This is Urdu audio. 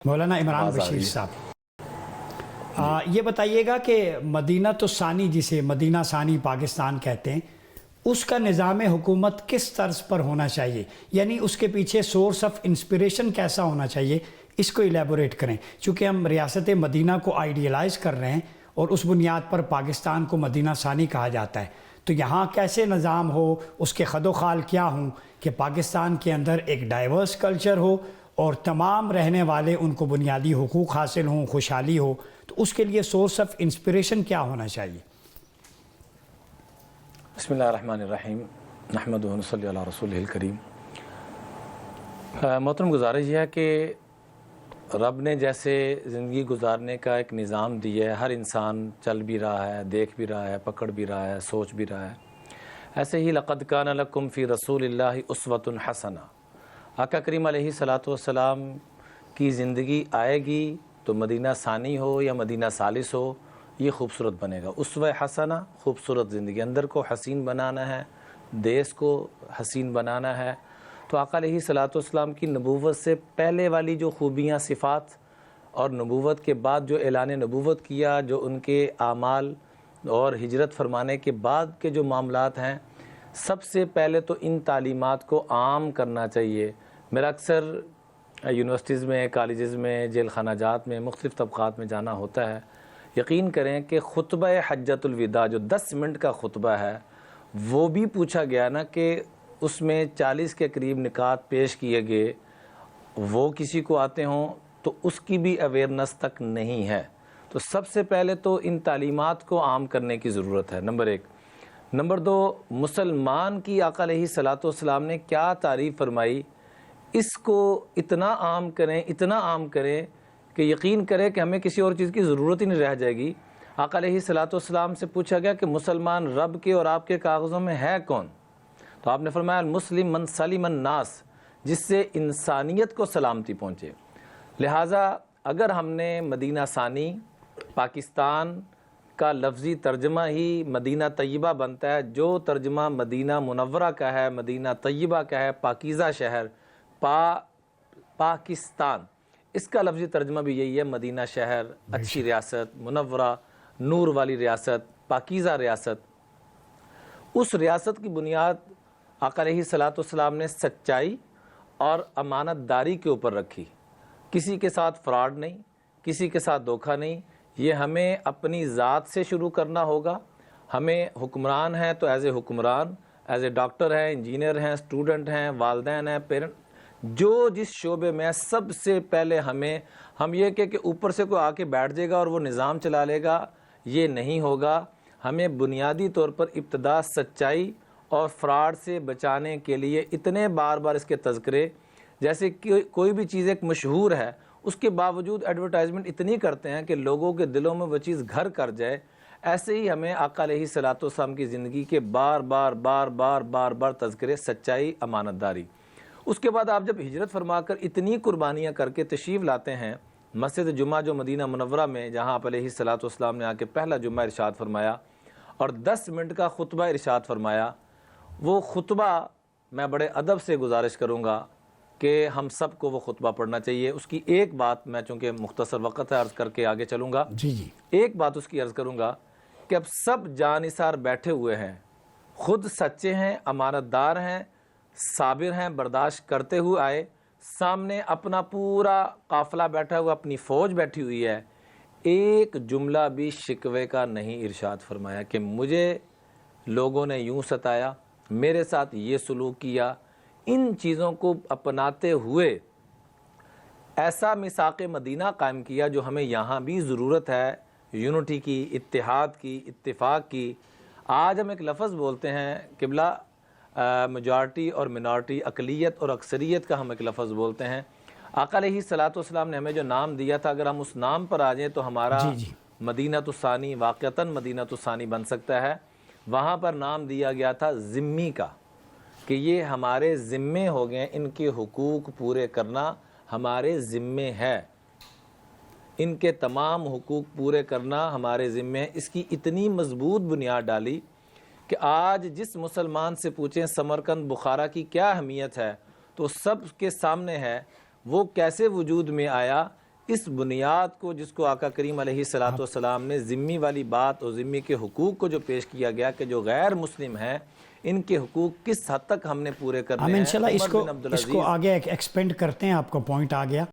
مولانا عمران بشیر صاحب، یہ بتائیے گا کہ مدینہ تو ثانی، جسے مدینہ ثانی پاکستان کہتے ہیں، اس کا نظام حکومت کس طرز پر ہونا چاہیے؟ یعنی اس کے پیچھے سورس آف انسپریشن کیسا ہونا چاہیے؟ اس کو ایلیبوریٹ کریں، چونکہ ہم ریاست مدینہ کو آئیڈیلائز کر رہے ہیں اور اس بنیاد پر پاکستان کو مدینہ ثانی کہا جاتا ہے، تو یہاں کیسے نظام ہو، اس کے خد و خال کیا ہوں کہ پاکستان کے اندر ایک ڈائیورس کلچر ہو اور تمام رہنے والے ان کو بنیادی حقوق حاصل ہوں، خوشحالی ہو، تو اس کے لیے سورس آف انسپریشن کیا ہونا چاہیے؟ بسم اللہ الرحمن الرحیم، نحمدہ و نصلی علی رسولہ الکریم۔ محترم، گزارش یہ ہے کہ رب نے جیسے زندگی گزارنے کا ایک نظام دیا ہے، ہر انسان چل بھی رہا ہے، دیکھ بھی رہا ہے، پکڑ بھی رہا ہے، سوچ بھی رہا ہے، ایسے ہی لقد کان لکم فی رسول اللہ اسوۃ حسنہ، آقا کریم علیہ والسلام کی زندگی آئے گی تو مدینہ ثانی ہو یا مدینہ ثالث ہو، یہ خوبصورت بنے گا۔ اسوہ حسنہ، خوبصورت زندگی، اندر کو حسین بنانا ہے، دیس کو حسین بنانا ہے، تو آقا علیہ والسلام کی نبوت سے پہلے والی جو خوبیاں، صفات، اور نبوت کے بعد جو اعلان نبوت کیا، جو ان کے اعمال اور ہجرت فرمانے کے بعد کے جو معاملات ہیں، سب سے پہلے تو ان تعلیمات کو عام کرنا چاہیے۔ میرا اکثر یونیورسٹیز میں، کالجز میں، جیل خانہ جات میں، مختلف طبقات میں جانا ہوتا ہے۔ یقین کریں کہ خطبہ حجۃ الوداع جو 10 منٹ کا خطبہ ہے، وہ بھی پوچھا گیا نا کہ اس میں 40 کے قریب نکات پیش کیے گئے، وہ کسی کو آتے ہوں تو اس کی بھی اویئرنس تک نہیں ہے۔ تو سب سے پہلے تو ان تعلیمات کو عام کرنے کی ضرورت ہے، نمبر 1۔ نمبر 2، مسلمان کی آقا علیہ والسلام نے کیا تعریف فرمائی، اس کو اتنا عام کریں، اتنا عام کریں کہ یقین کریں کہ ہمیں کسی اور چیز کی ضرورت ہی نہیں رہ جائے گی۔ آقا علیہ والسلام سے پوچھا گیا کہ مسلمان رب کے اور آپ کے کاغذوں میں ہے کون؟ تو آپ نے فرمایا المسلم من سلم الناس، جس سے انسانیت کو سلامتی پہنچے۔ لہٰذا اگر ہم نے مدینہ ثانی، پاکستان کا لفظی ترجمہ ہی مدینہ طیبہ بنتا ہے، جو ترجمہ مدینہ منورہ کا ہے، مدینہ طیبہ کا ہے، پاکیزہ شہر، پاکستان، اس کا لفظی ترجمہ بھی یہی ہے، مدینہ شہر، اچھی ریاست، منورہ، نور والی ریاست، پاکیزہ ریاست۔ اس ریاست کی بنیاد آقا علیہ والسلام نے سچائی اور امانت داری کے اوپر رکھی، کسی کے ساتھ فراڈ نہیں، کسی کے ساتھ دھوکہ نہیں۔ یہ ہمیں اپنی ذات سے شروع کرنا ہوگا۔ ہمیں حکمران ہیں تو ایز اے حکمران، ایز اے ڈاکٹر ہیں، انجینئر ہیں، اسٹوڈنٹ ہیں، والدین ہیں، پیرنٹ، جو جس شعبے میں، سب سے پہلے ہم یہ کہ اوپر سے کوئی آ کے بیٹھ جائے گا اور وہ نظام چلا لے گا، یہ نہیں ہوگا۔ ہمیں بنیادی طور پر ابتدا سچائی اور فراڈ سے بچانے کے لیے اتنے بار بار اس کے تذکرے، جیسے کہ کوئی بھی چیز ایک مشہور ہے، اس کے باوجود ایڈورٹائزمنٹ اتنی کرتے ہیں کہ لوگوں کے دلوں میں وہ چیز گھر کر جائے، ایسے ہی ہمیں آقا علیہ والسلام کی زندگی کے بار بار تذکرے، سچائی، امانت داری۔ اس کے بعد آپ جب ہجرت فرما کر اتنی قربانیاں کر کے تشریف لاتے ہیں مسجد جمعہ جو مدینہ منورہ میں، جہاں آپ علیہ والسلام نے آ کے پہلا جمعہ ارشاد فرمایا اور 10 منٹ کا خطبہ ارشاد فرمایا، وہ خطبہ میں بڑے ادب سے گزارش کروں گا کہ ہم سب کو وہ خطبہ پڑھنا چاہیے۔ اس کی ایک بات، میں چونکہ مختصر وقت ہے عرض کر کے آگے چلوں گا، ایک بات اس کی عرض کروں گا کہ اب سب جانثار بیٹھے ہوئے ہیں، خود سچے ہیں، امانت دار ہیں، صابر ہیں، برداشت کرتے ہوئے آئے، سامنے اپنا پورا قافلہ بیٹھا ہوا، اپنی فوج بیٹھی ہوئی ہے، ایک جملہ بھی شکوے کا نہیں ارشاد فرمایا کہ مجھے لوگوں نے یوں ستایا، میرے ساتھ یہ سلوک کیا۔ ان چیزوں کو اپناتے ہوئے ایسا میثاق مدینہ قائم کیا جو ہمیں یہاں بھی ضرورت ہے، یونٹی کی، اتحاد کی، اتفاق کی۔ آج ہم ایک لفظ بولتے ہیں قبلہ، میجارٹی اور منارٹی، اقلیت اور اکثریت کا ہم ایک لفظ بولتے ہیں۔ آقا علیہ والسلام نے ہمیں جو نام دیا تھا، اگر ہم اس نام پر آ جائیں تو ہمارا مدینہ ثانی واقعتاً مدینہ ثانی بن سکتا ہے۔ وہاں پر نام دیا گیا تھا ذمی کا، کہ یہ ہمارے ذمے ہو گئے، ان کے حقوق پورے کرنا ہمارے ذمے ہے، ان کے تمام حقوق پورے کرنا ہمارے ذمے ہے۔ اس کی اتنی مضبوط بنیاد ڈالی کہ آج جس مسلمان سے پوچھیں سمرقند، بخارا کی کیا اہمیت ہے، تو سب کے سامنے ہے۔ وہ کیسے وجود میں آیا اس بنیاد کو جس کو آقا کریم علیہ الصلوۃ والسلام نے ذمی والی بات اور ذمی کے حقوق کو جو پیش کیا گیا کہ جو غیر مسلم ہیں ان کے حقوق کس حد تک ہم نے پورے کرنے ہم ہیں. انشاءاللہ عمر بن عبد اس کو العزیز آگے ایکسپینڈ کرتے ہیں. آپ کو پوائنٹ آ گیا.